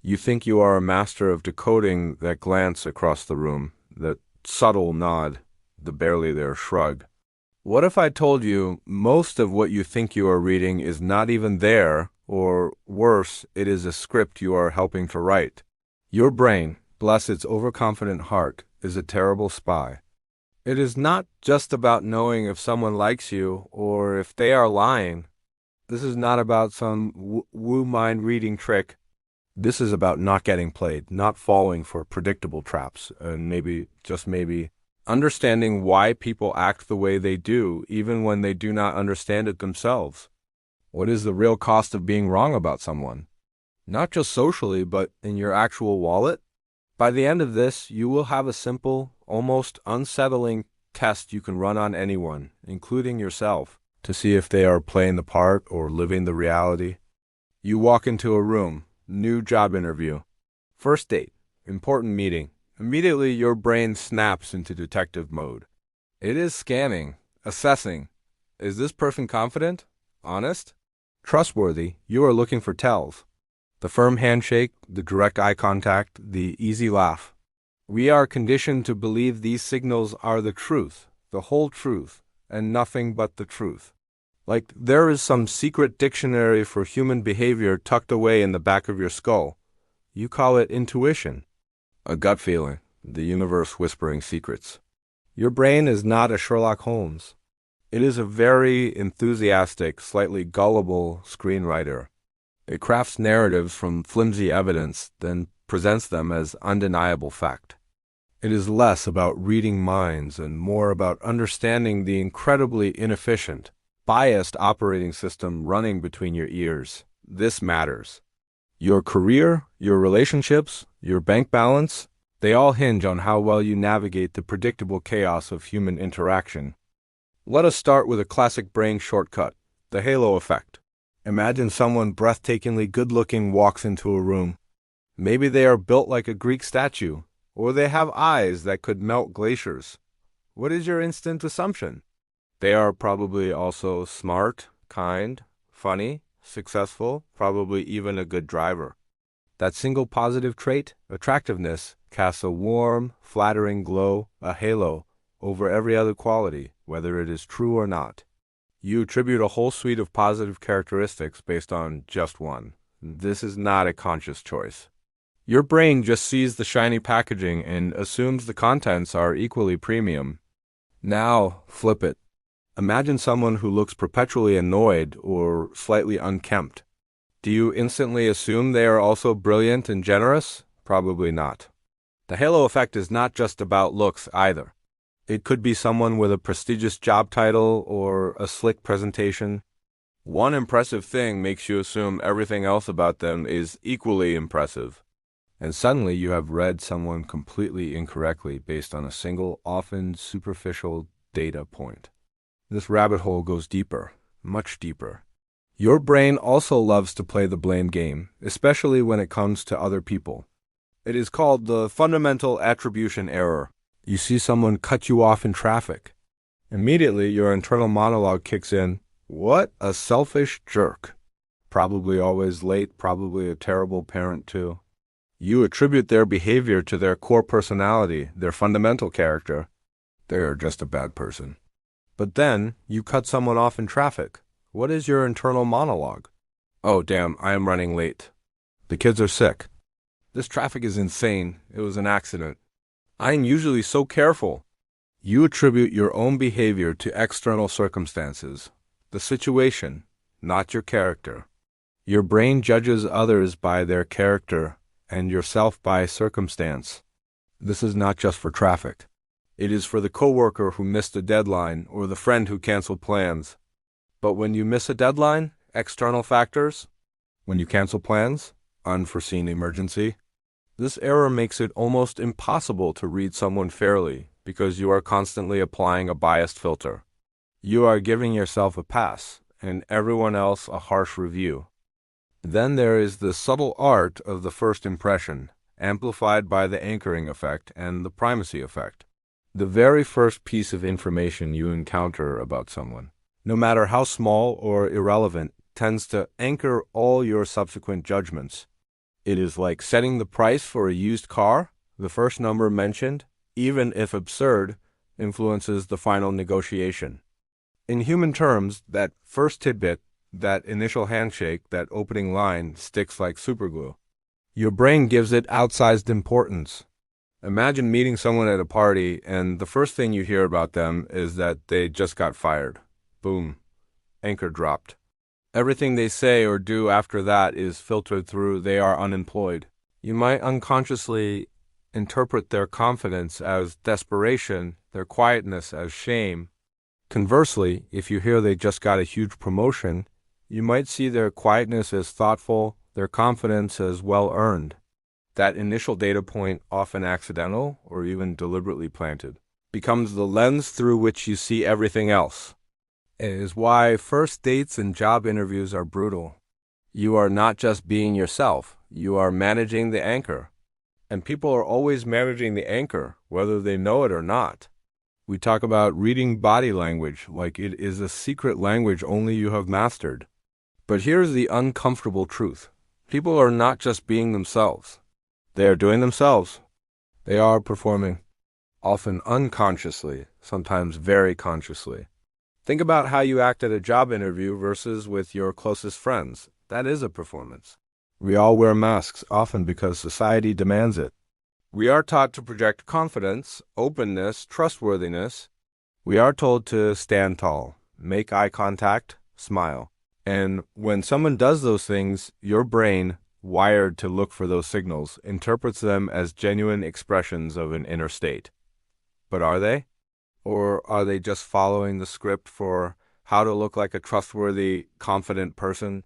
You think you are a master of decoding that glance across the room, that subtle nod, the barely there shrug. What if I told you most of what you think you are reading is not even there, or worse, it is a script you are helping to write? Your brain, bless its overconfident heart, is a terrible spy. It is not just about knowing if someone likes you or if they are lying. This is not about some woo mind reading trick. This is about not getting played, not falling for predictable traps, and maybe, just maybe, understanding why people act the way they do, even when they do not understand it themselves. What is the real cost of being wrong about someone? Not just socially, but in your actual wallet? By the end of this, you will have a simple, almost unsettling test you can run on anyone, including yourself, to see if they are playing the part or living the reality. You walk into a room, new job interview, first date, important meeting. Immediately your brain snaps into detective mode. It is scanning, assessing. Is this person confident? Honest? Trustworthy? You are looking for tells. The firm handshake, the direct eye contact, the easy laugh. We are conditioned to believe these signals are the truth, the whole truth, and nothing but the truth. Like there is some secret dictionary for human behavior tucked away in the back of your skull. You call it intuition. A gut feeling, the universe whispering secrets. Your brain is not a Sherlock Holmes. It is a very enthusiastic, slightly gullible screenwriter. It crafts narratives from flimsy evidence, then presents them as undeniable fact. It is less about reading minds and more about understanding the incredibly inefficient, biased operating system running between your ears. This matters. Your career, your relationships, your bank balance, they all hinge on how well you navigate the predictable chaos of human interaction. Let us start with a classic brain shortcut, the halo effect. Imagine someone breathtakingly good-looking walks into a room. Maybe they are built like a Greek statue, or they have eyes that could melt glaciers. What is your instant assumption? They are probably also smart, kind, funny, successful, probably even a good driver. That single positive trait, attractiveness, casts a warm, flattering glow, a halo, over every other quality, whether it is true or not. You attribute a whole suite of positive characteristics based on just one. This is not a conscious choice. Your brain just sees the shiny packaging and assumes the contents are equally premium. Now, flip it. Imagine someone who looks perpetually annoyed or slightly unkempt. Do you instantly assume they are also brilliant and generous? Probably not. The halo effect is not just about looks either. It could be someone with a prestigious job title or a slick presentation. One impressive thing makes you assume everything else about them is equally impressive. And suddenly you have read someone completely incorrectly based on a single, often superficial data point. This rabbit hole goes deeper, much deeper. Your brain also loves to play the blame game, especially when it comes to other people. It is called the Fundamental Attribution Error. You see someone cut you off in traffic. Immediately, your internal monologue kicks in. What a selfish jerk. Probably always late, probably a terrible parent too. You attribute their behavior to their core personality, their fundamental character. They are just a bad person. But then, you cut someone off in traffic. What is your internal monologue? Oh, damn, I am running late. The kids are sick. This traffic is insane. It was an accident. I am usually so careful. You attribute your own behavior to external circumstances, the situation, not your character. Your brain judges others by their character and yourself by circumstance. This is not just for traffic. It is for the coworker who missed a deadline or the friend who canceled plans. But when you miss a deadline, external factors. When you cancel plans, unforeseen emergency. This error makes it almost impossible to read someone fairly because you are constantly applying a biased filter. You are giving yourself a pass and everyone else a harsh review. Then there is the subtle art of the first impression, amplified by the anchoring effect and the primacy effect. The very first piece of information you encounter about someone, no matter how small or irrelevant, tends to anchor all your subsequent judgments. It is like setting the price for a used car. The first number mentioned, even if absurd, influences the final negotiation. In human terms, that first tidbit, that initial handshake, that opening line, sticks like superglue. Your brain gives it outsized importance. Imagine meeting someone at a party, and the first thing you hear about them is that they just got fired. Boom. Anchor dropped. Everything they say or do after that is filtered through they are unemployed. You might unconsciously interpret their confidence as desperation, their quietness as shame. Conversely, if you hear they just got a huge promotion, you might see their quietness as thoughtful, their confidence as well-earned. That initial data point, often accidental or even deliberately planted, becomes the lens through which you see everything else. It is why first dates and job interviews are brutal. You are not just being yourself, you are managing the anchor. And people are always managing the anchor, whether they know it or not. We talk about reading body language like it is a secret language only you have mastered. But here's the uncomfortable truth. People are not just being themselves. They are doing themselves. They are performing, often unconsciously, sometimes very consciously. Think about how you act at a job interview versus with your closest friends. That is a performance. We all wear masks, often because society demands it. We are taught to project confidence, openness, trustworthiness. We are told to stand tall, make eye contact, smile. And when someone does those things, your brain, wired to look for those signals, interprets them as genuine expressions of an inner state. But are they? Or are they just following the script for how to look like a trustworthy, confident person?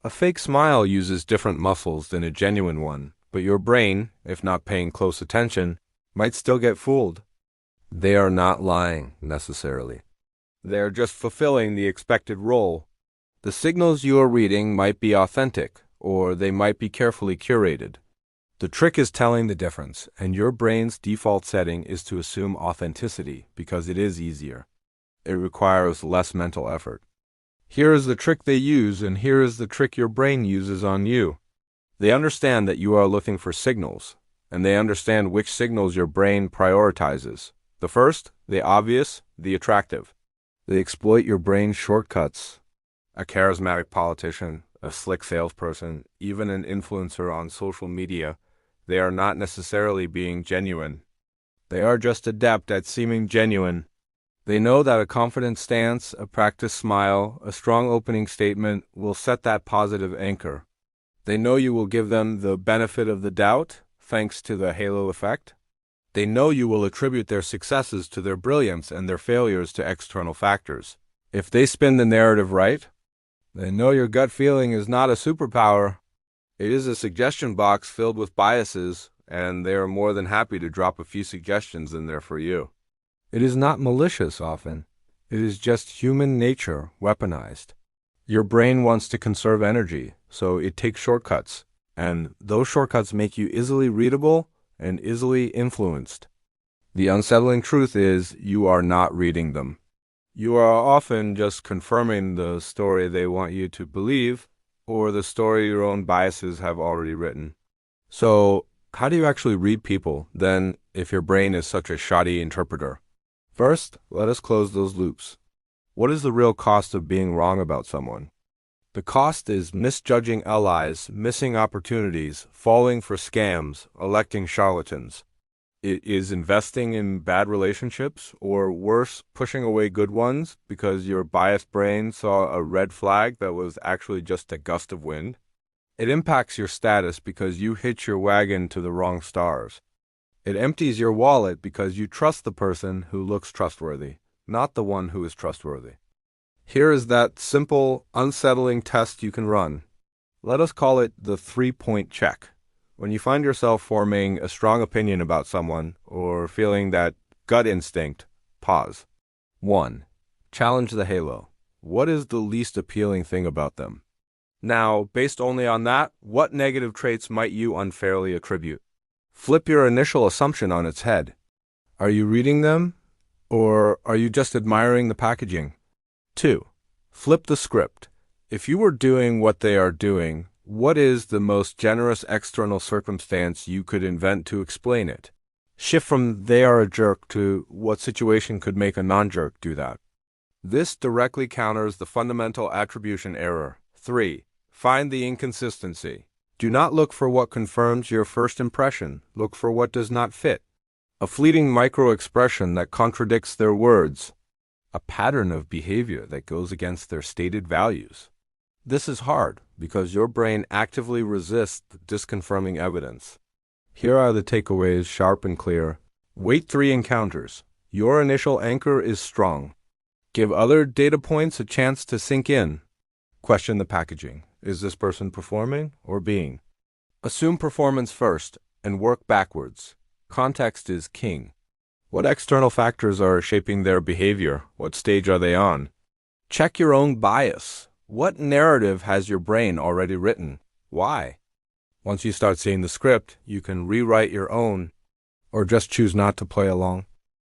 A fake smile uses different muscles than a genuine one, but your brain, if not paying close attention, might still get fooled. They are not lying, necessarily. They are just fulfilling the expected role. The signals you are reading might be authentic, or they might be carefully curated. The trick is telling the difference, and your brain's default setting is to assume authenticity because it is easier. It requires less mental effort. Here is the trick they use, and here is the trick your brain uses on you. They understand that you are looking for signals, and they understand which signals your brain prioritizes. The first, the obvious, the attractive. They exploit your brain's shortcuts. A charismatic politician, a slick salesperson, even an influencer on social media, they are not necessarily being genuine. They are just adept at seeming genuine. They know that a confident stance, a practiced smile, a strong opening statement will set that positive anchor. They know you will give them the benefit of the doubt, thanks to the halo effect. They know you will attribute their successes to their brilliance and their failures to external factors. If they spin the narrative right, they know your gut feeling is not a superpower. It is a suggestion box filled with biases, and they are more than happy to drop a few suggestions in there for you. It is not malicious often. It is just human nature weaponized. Your brain wants to conserve energy, so it takes shortcuts, and those shortcuts make you easily readable and easily influenced. The unsettling truth is you are not reading them. You are often just confirming the story they want you to believe, or the story your own biases have already written. So, how do you actually read people, then, if your brain is such a shoddy interpreter? First, let us close those loops. What is the real cost of being wrong about someone? The cost is misjudging allies, missing opportunities, falling for scams, electing charlatans. It is investing in bad relationships, or worse, pushing away good ones because your biased brain saw a red flag that was actually just a gust of wind. It impacts your status because you hitch your wagon to the wrong stars. It empties your wallet because you trust the person who looks trustworthy, not the one who is trustworthy. Here is that simple, unsettling test you can run. Let us call it the 3-point check. When you find yourself forming a strong opinion about someone or feeling that gut instinct, pause. 1. Challenge the halo. What is the least appealing thing about them? Now, based only on that, what negative traits might you unfairly attribute? Flip your initial assumption on its head. Are you reading them, or are you just admiring the packaging? 2. Flip the script. If you were doing what they are doing, What is the most generous external circumstance you could invent to explain it? Shift from "they are a jerk" to "what situation could make a non-jerk do that?" This directly counters the fundamental attribution error. 3. Find the inconsistency. Do not look for what confirms your first impression. Look for what does not fit. A fleeting micro-expression that contradicts their words. A pattern of behavior that goes against their stated values. This is hard because your brain actively resists disconfirming evidence. Here are the takeaways, sharp and clear. Wait 3 encounters. Your initial anchor is strong. Give other data points a chance to sink in. Question the packaging. Is this person performing or being? Assume performance first and work backwards. Context is king. What external factors are shaping their behavior? What stage are they on? Check your own bias. What narrative has your brain already written? Why? Once you start seeing the script, you can rewrite your own or just choose not to play along.